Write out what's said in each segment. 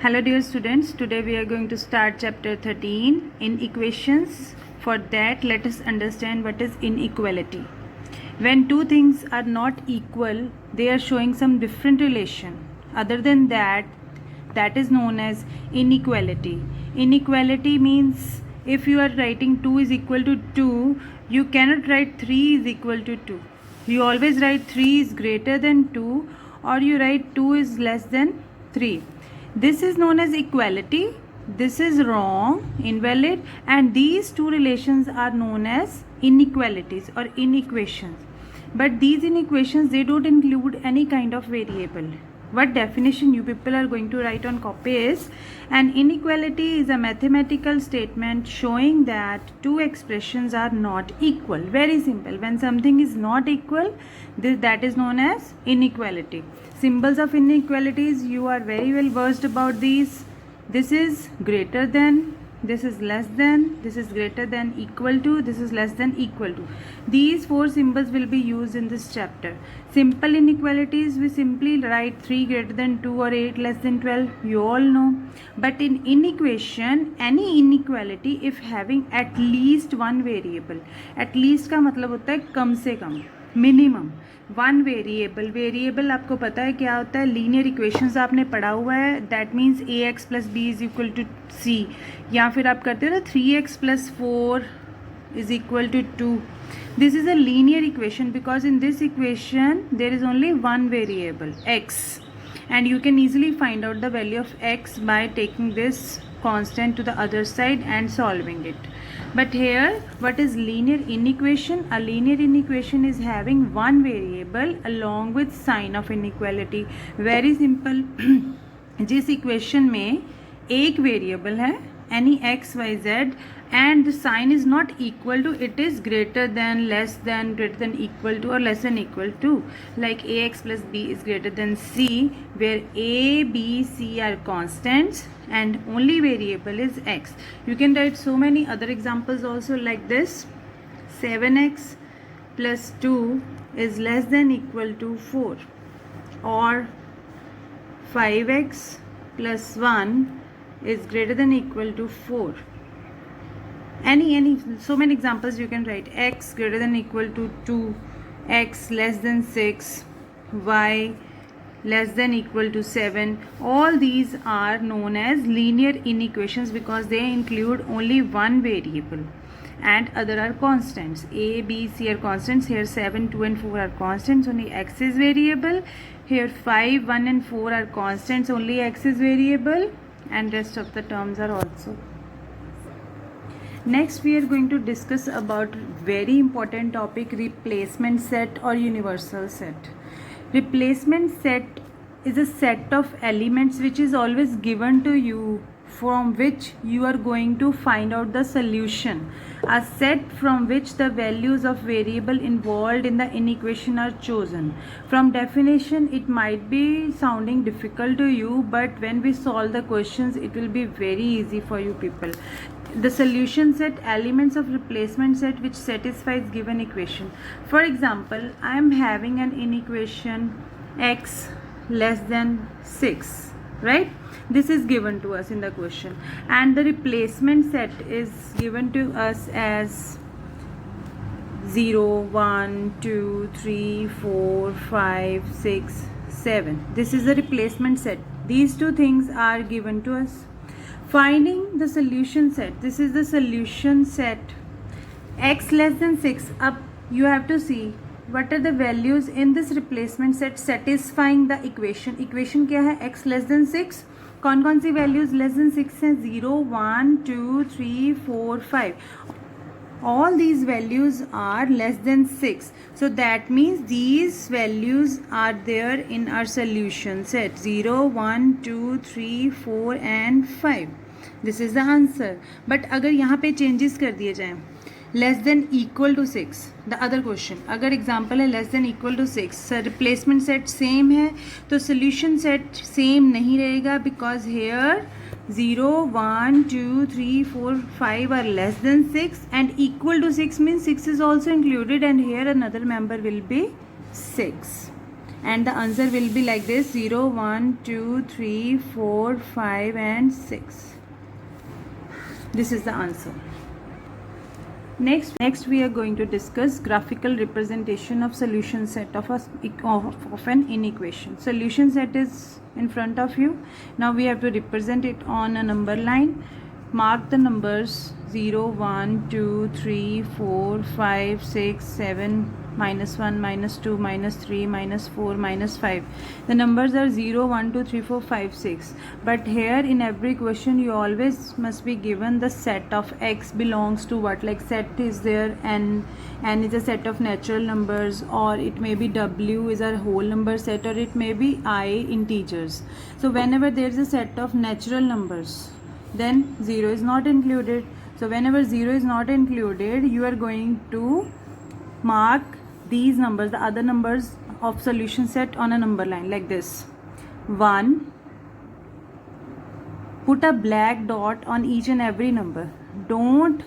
Hello dear students, today we are going to start chapter 13 in equations. For that, let us understand what is inequality. When two things are not equal, they are showing some different relation. Other than that, that is known as inequality. Inequality means if you are writing 2 is equal to 2, you cannot write 3 is equal to 2. You always write 3 is greater than 2 or you write 2 is less than 3. This is known as equality. This is wrong, invalid, and these two relations are known as inequalities or inequations. But these inequations, they don't include any kind of variable. What definition you people are going to write on copy is, an inequality is a mathematical statement showing that two expressions are not equal. Very simple. When something is not equal, that is known as inequality. Symbols of inequalities, you are very well versed about these. This is greater than, this is less than, this is greater than, equal to, this is less than, equal to. These four symbols will be used in this chapter. Simple inequalities, we simply write 3 greater than 2 or 8 less than 12. You all know. But in inequation, any inequality if having at least one variable. At least का मतलब होता है कम से कम, minimum. One variable आपको पता है क्या होता है, लीनियर इक्वेशंस आपने पढ़ा हुआ है. That means A X plus B is equal to C, या फिर आप करते हो ना 3x plus 4 is equal to 2. This is a linear equation because in this equation there is only one variable x, and you can easily find out the value of x by taking this constant to the other side and solving it. But here, what is linear inequation? A linear inequation is having one variable along with sign of inequality. Very simple. जिस equation में एक variable है, any x, y, z, and the sign is not equal to, it is greater than, less than, greater than, equal to, or less than equal to. Like ax plus b is greater than c, where a, b, c are constants and only variable is x. You can write so many other examples also like this. 7x plus 2 is less than equal to 4, or 5x plus 1 is greater than equal to 4. Any so many examples you can write. X greater than equal to 2, x less than 6, y less than equal to 7. All these are known as linear inequations because they include only one variable and other are constants. A, B, C are constants. Here 7, 2 and 4 are constants, only x is variable. Here 5, 1 and 4 are constants, only x is variable, and rest of the terms are also. Next we are going to discuss about very important topic, replacement set or universal set. Replacement set is a set of elements which is always given to you, from which you are going to find out the solution. A set from which the values of variable involved in the inequation are chosen. From definition it might be sounding difficult to you, but when we solve the questions it will be very easy for you people. The solution set, elements of replacement set which satisfies given equation. For example, I am having an inequation x less than 6, right? This is given to us in the question, and the replacement set is given to us as 0, 1, 2, 3, 4, 5, 6, 7. This is the replacement set. These two things are given to us. Finding the solution set. This is the solution set. X less than 6. Up you have to see what are the values in this replacement set satisfying the equation. Equation क्या है? X less than 6. कौन कौन सी values less than 6 हैं? 0, 1, 2, 3, 4, 5. All these values are less than 6. So that means these values are there in our solution set. 0, 1, 2, 3, 4 and 5. This is the answer. But अगर यहाँ पे changes कर दिए जाएं, less than equal to 6, the other question, अगर example है less than equal to 6, replacement set same है तो solution set same नहीं रहेगा, because here 0, 1, 2, 3, 4, 5 are less than 6 and equal to 6 means 6 is also included, and here another member will be 6. and the answer will be like this: 0, 1, 2, 3, 4, 5 and 6. This is the answer. Next we are going to discuss graphical representation of solution set of an inequation. Solution set is in front of you. Now we have to represent it on a number line. Mark the numbers 0, 1, 2, 3, 4, 5, 6, 7, -1, -2, -3, -4, -5. The numbers are 0, 1, 2, 3, 4, 5, 6. But here in every question you always must be given the set of x belongs to what. Like set is there, and n is a set of natural numbers, or it may be w is a whole number set, or it may be I integers. So whenever there is a set of natural numbers, then 0 is not included. So whenever 0 is not included, you are going to mark these numbers, the other numbers of solution set, on a number line like this. 1. Put a black dot on each and every number. Don't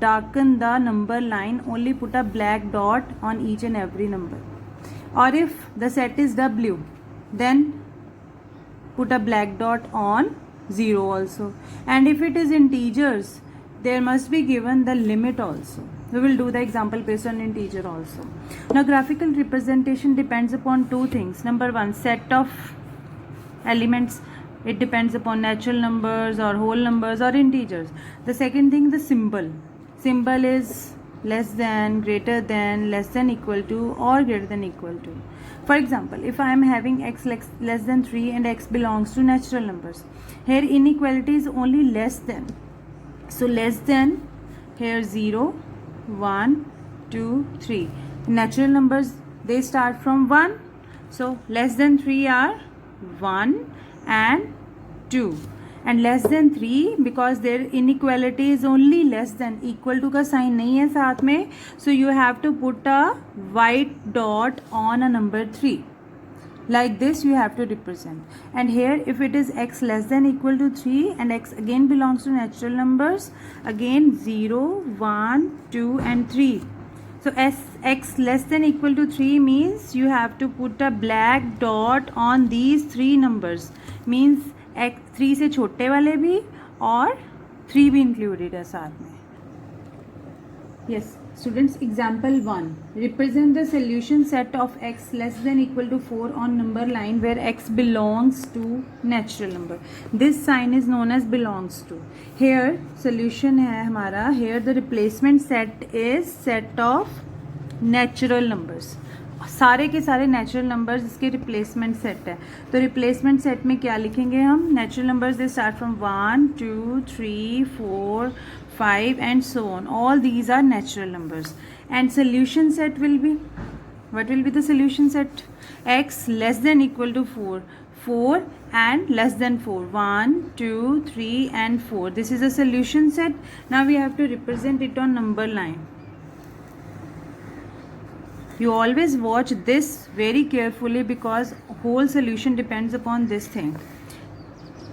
darken the number line, only put a black dot on each and every number. Or if the set is W, then put a black dot on 0 also. And if it is integers, there must be given the limit also. We will do the example based on integer also. Now graphical representation depends upon two things. Number one, set of elements. It depends upon natural numbers or whole numbers or integers. The second thing, the symbol. Symbol is less than, greater than, less than, equal to, or greater than equal to. For example, if I am having x less than 3 and x belongs to natural numbers, here inequality is only less than. So less than, here 0, 1, 2, 3. Natural numbers, they start from 1. So less than 3 are 1 and 2. And less than 3, because their inequality is only less than, equal to का sign नहीं है साथ में, so you have to put a white dot on a number 3. Like this you have to represent. And here if it is x less than equal to 3 and x again belongs to natural numbers, again 0, 1, 2 and 3. So as x less than equal to 3 means you have to put a black dot on these 3 numbers. Means x 3 से छोटे वाले भी और 3 भी included है साथ में. Yes, students, example 1. Represent the solution set of x less than equal to 4 on number line where x belongs to natural number. This sign is known as belongs to. Here solution है हमारा. Here the replacement set is set of natural numbers. सारे के सारे natural numbers इसके replacement set है. तो replacement set में क्या लिखेंगे हम? Natural numbers they start from 1, 2, 3, 4, 5 and so on. All these are natural numbers. And solution set will be, what will be the solution set? X less than equal to 4, 4 and less than 4, 1, 2, 3 and 4. This is a solution set. Now we have to represent it on number line. You always watch this very carefully because whole solution depends upon this thing.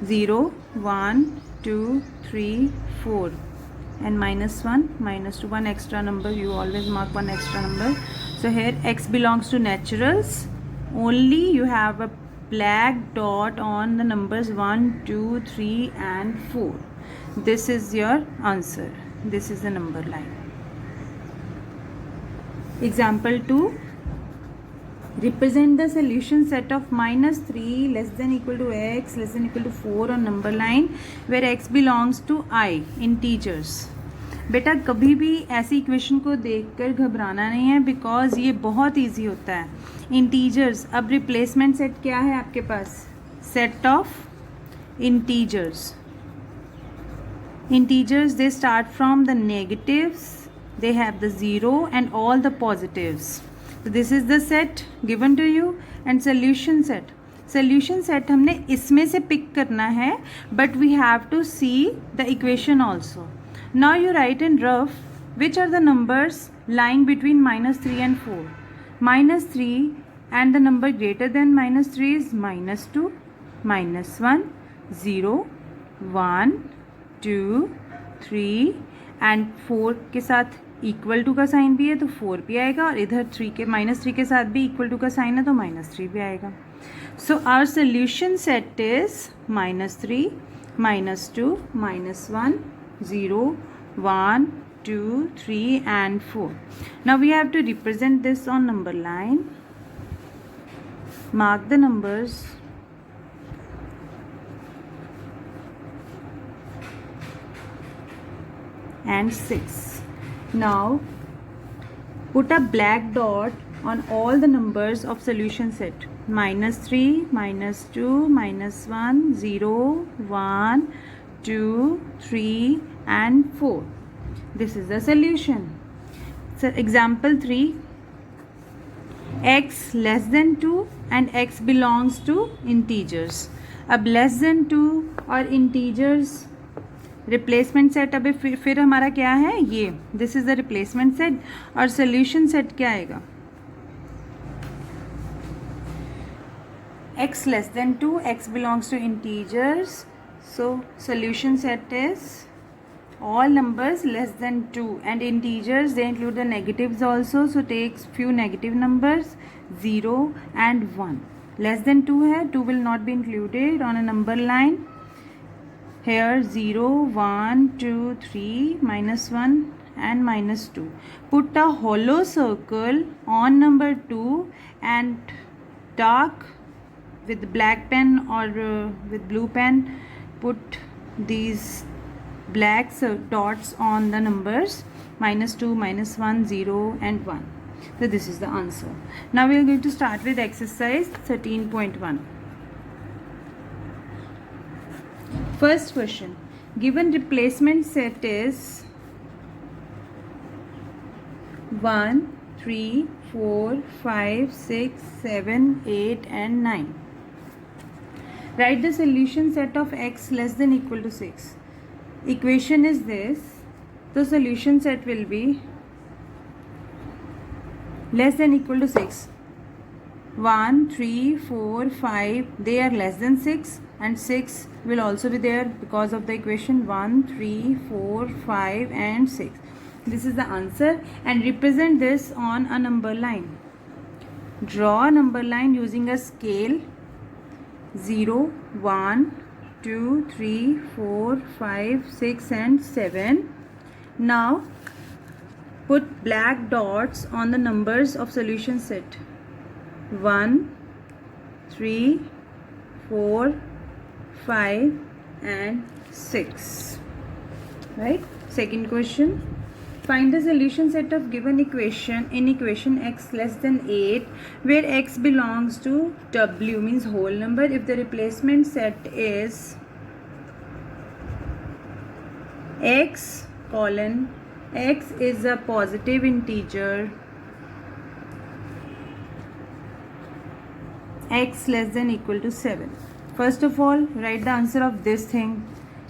0, 1, 2, 3, 4 and -1, -2, one extra number. You always mark one extra number. So here x belongs to naturals. Only you have a black dot on the numbers 1, 2, 3 and 4. This is your answer. This is the number line. Example 2. Represent the solution set of -3 less than equal to x less than equal to 4 on number line where x belongs to I integers. बेटा कभी भी ऐसी equation को देखकर घबराना नहीं है because ये बहुत इजी होता है. इंटीजर्स. अब रिप्लेसमेंट सेट क्या है आपके पास? Set of integers. Integers they start from the negatives. They have the 0 and all the positives. So this is the set given to you. And solution set. Solution set हमने इसमें से pick करना है, but we have to see the equation also. Now you write in rough which are the numbers lying between -3 and 4. -3 and the number greater than -3 is -2, -1, 0, 1, 2, 3 and 4 के साथ equal to का sign भी है तो 4 भी आएगा, और इधर 3 के -3 के साथ भी इक्वल टू का साइन है तो -3 भी आएगा. So our solution set is -3, -2, -1, 0, 1, 2, 3 and 4. Now we have to represent this on number line. Mark the numbers. And 6. Now put a black dot on all the numbers of solution set. -3, -2, -1, 0, 1, 2, 3 and 4. This is the solution. So example 3, x less than 2 and x belongs to integers. अब less than 2 और integers replacement set. अभी फिर हमारा क्या है, ये this is the replacement set. और solution set क्या आएगा, x less than 2, x belongs to integers. So solution set is all numbers less than 2 and integers, they include the negatives also, so takes few negative numbers 0 and 1. Less than 2 है, 2 will not be included on a number line. Here 0, 1, 2, 3, -1 and -2. Put a hollow circle on number 2 and dark with black pen or with blue pen, put these black dots on the numbers -2, -1, 0 and 1. So this is the answer. Now we are going to start with exercise 13.1. First question, given replacement set is 1, 3, 4, 5, 6, 7, 8 and 9. Write the solution set of x less than equal to 6. Equation is this. The solution set will be less than equal to 6. 1, 3, 4, 5, they are less than 6 and 6 will also be there because of the equation 1, 3, 4, 5 and 6. This is the answer, and represent this on a number line. Draw a number line using a scale 0, 1, 2, 3, 4, 5, 6 and 7. Now put black dots on the numbers of solution set 1, 3, 4, 5 and 6. Right? Second question, find the solution set of given equation in equation x less than 8 where x belongs to w, means whole number, if the replacement set is x colon x is a positive integer, x less than equal to 7. First of all, write the answer of this thing.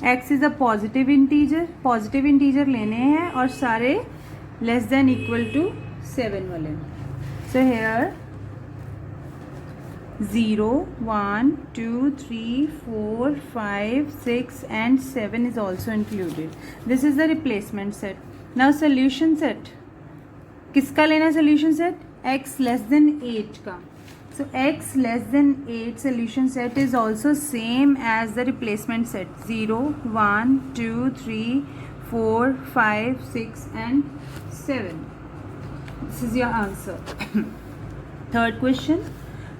x is a positive integer, positive integer लेने हैं और सारे less than equal to 7 वाले. So here 0, 1, 2, 3, 4, 5, 6 and 7 is also included. This is the replacement set. Now solution set, किसका लेना solution set? x less than 8 का. So x less than 8 solution set is also same as the replacement set 0, 1, 2, 3, 4, 5, 6 and 7. This is your answer. Third question,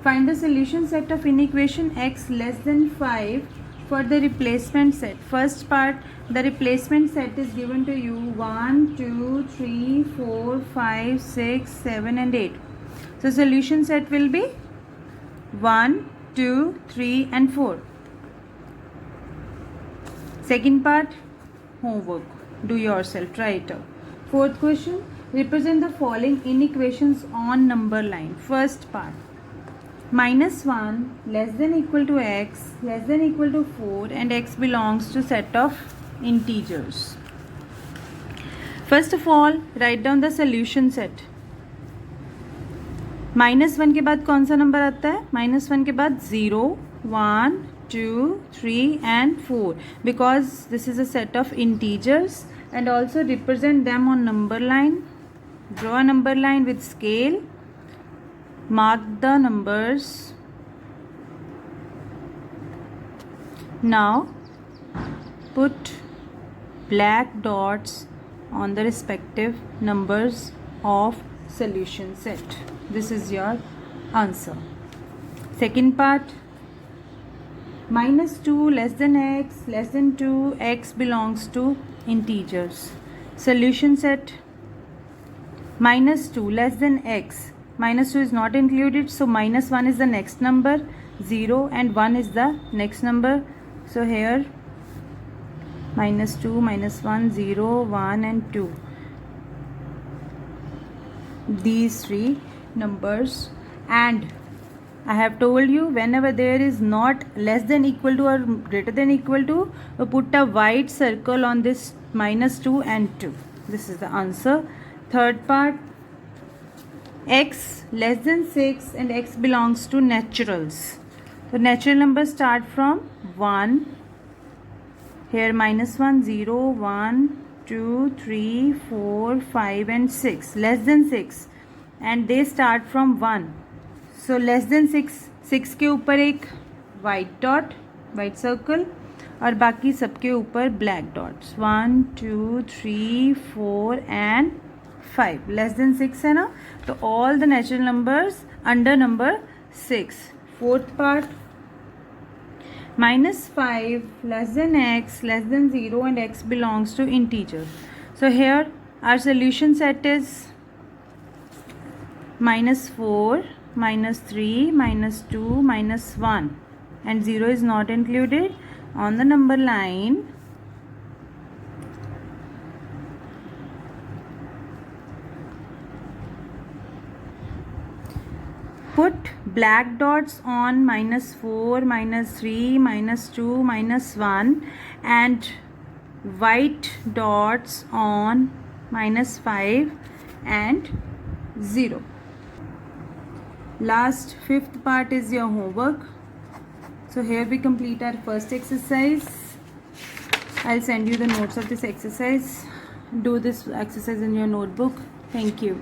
find the solution set of inequation x less than 5 for the replacement set. First part, the replacement set is given to you 1, 2, 3, 4, 5, 6, 7 and 8. So solution set will be 1, 2, 3 and 4. Second part, homework, do yourself, try it out. Fourth question, represent the following inequations on number line. First part, -1 less than equal to x less than equal to 4 and x belongs to set of integers. First of all, write down the solution set. -1 के बाद कौन सा number आता है? -1 के बाद 0, 1, 2, 3 and 4, because this is a set of integers. and also represent them on number line. Draw a number line with scale. Mark the numbers. Now put black dots on the respective numbers of solution set. This is your answer. Second part, -2 less than x less than 2, x belongs to integers. Solution set, -2 less than x, -2 is not included, so -1 is the next number, 0 and 1 is the next number. So here -2, -1, 0, 1 and 2. These three numbers, and I have told you whenever there is not less than equal to or greater than equal to, put a white circle on this -2 and 2. This is the answer. Third part, x less than 6 and x belongs to naturals. So natural numbers start from 1. Here -1, 0, 1, 2, 3, 4, 5 and 6. Less than 6 and they start from 1. So less than 6, 6 के ऊपर एक white dot, white circle और बाकी सबके ऊपर black dots. 1, 2, 3, 4 and 5. Less than 6 है ना, तो all the natural numbers under number 6. Fourth part, -5 less than x less than 0 and x belongs to integer. So here our solution set is -4, -3, -2, -1 and 0 is not included. On the number line, put black dots on -4, -3, -2, -1 and white dots on -5 and 0. Last, fifth part is your homework. So here we complete our first exercise. I'll send you the notes of this exercise. Do this exercise in your notebook. Thank you.